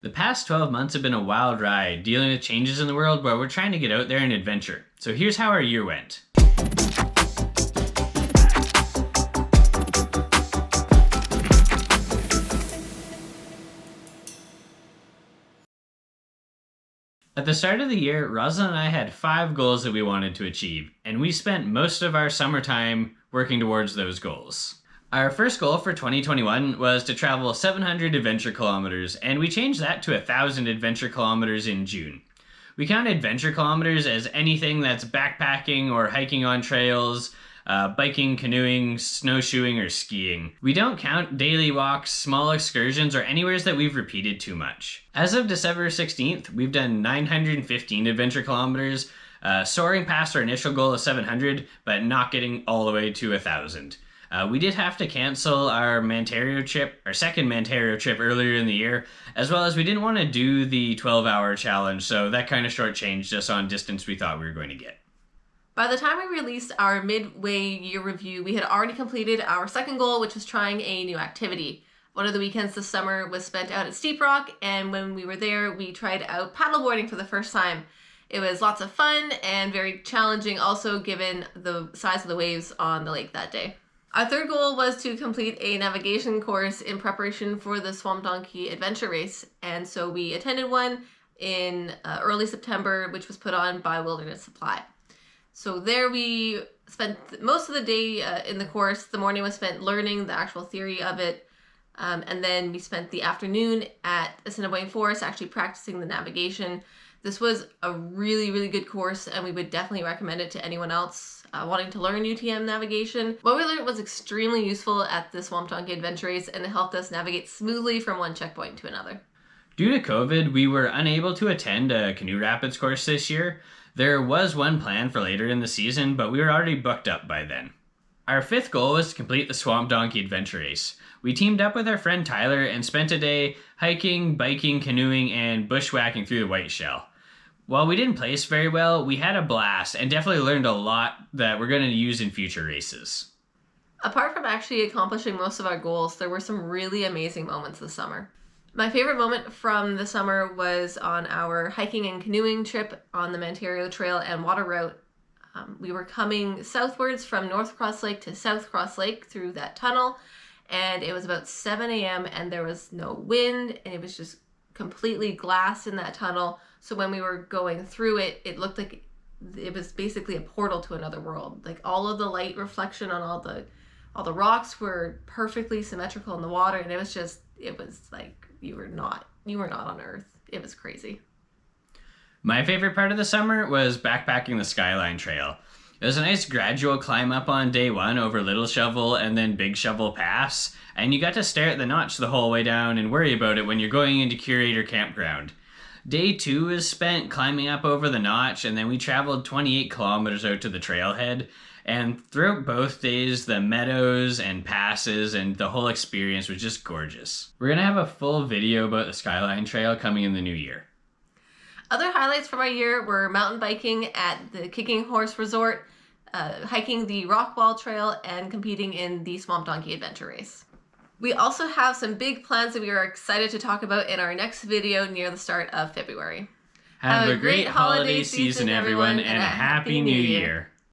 The past 12 months have been a wild ride, dealing with changes in the world where we're trying to get out there and adventure. So here's how our year went. At the start of the year, Rosalind and I had 5 goals that we wanted to achieve, and we spent most of our summertime working towards those goals. Our first goal for 2021 was to travel 700 adventure kilometers, and we changed that to 1,000 adventure kilometers in June. We count adventure kilometers as anything that's backpacking or hiking on trails, biking, canoeing, snowshoeing, or skiing. We don't count daily walks, small excursions, or anywheres that we've repeated too much. As of December 16th, we've done 915 adventure kilometers, soaring past our initial goal of 700, but not getting all the way to 1,000. We did have to cancel our second Mantario trip earlier in the year, as well as we didn't want to do the 12-hour challenge, so that kind of shortchanged us on distance we thought we were going to get. By the time we released our midway year review, we had already completed our second goal, which was trying a new activity. One of the weekends this summer was spent out at Steep Rock, and when we were there, we tried out paddleboarding for the first time. It was lots of fun and very challenging, also given the size of the waves on the lake that day. Our third goal was to complete a navigation course in preparation for the Swamp Donkey Adventure Race, and so we attended one in early September, which was put on by Wilderness Supply. So there we spent most of the day in the course. The morning was spent learning the actual theory of it, and then we spent the afternoon at Assiniboine Forest actually practicing the navigation. This was a really, really good course, and we would definitely recommend it to anyone else wanting to learn UTM navigation. What we learned was extremely useful at the Swamp Donkey Adventure Race, and it helped us navigate smoothly from one checkpoint to another. Due to COVID, we were unable to attend a canoe rapids course this year. There was one planned for later in the season, but we were already booked up by then. Our fifth goal was to complete the Swamp Donkey Adventure Race. We teamed up with our friend Tyler and spent a day hiking, biking, canoeing, and bushwhacking through the White Shell. While we didn't place very well, we had a blast and definitely learned a lot that we're going to use in future races. Apart from actually accomplishing most of our goals, there were some really amazing moments this summer. My favorite moment from the summer was on our hiking and canoeing trip on the Mantario Trail and Water Route. We were coming southwards from North Cross Lake to South Cross Lake through that tunnel, and it was about 7 a.m. and there was no wind, and it was just completely glass in that tunnel. So when we were going through it, it looked like it was basically a portal to another world. Like all of the light reflection on all the rocks were perfectly symmetrical in the water, and it was like you were not on Earth. It was crazy. My favorite part of the summer was backpacking the Skyline Trail. It was a nice gradual climb up on day 1 over Little Shovel and then Big Shovel Pass, and you got to stare at the notch the whole way down and worry about it when you're going into Curator Campground. Day 2 is spent climbing up over the notch, and then we traveled 28 kilometers out to the trailhead. And throughout both days, the meadows and passes and the whole experience was just gorgeous. We're going to have a full video about the Skyline Trail coming in the new year. Other highlights from our year were mountain biking at the Kicking Horse Resort, hiking the Rockwall Trail, and competing in the Swamp Donkey Adventure Race. We also have some big plans that we are excited to talk about in our next video near the start of February. Have a great holiday season, everyone, and a Happy New Year.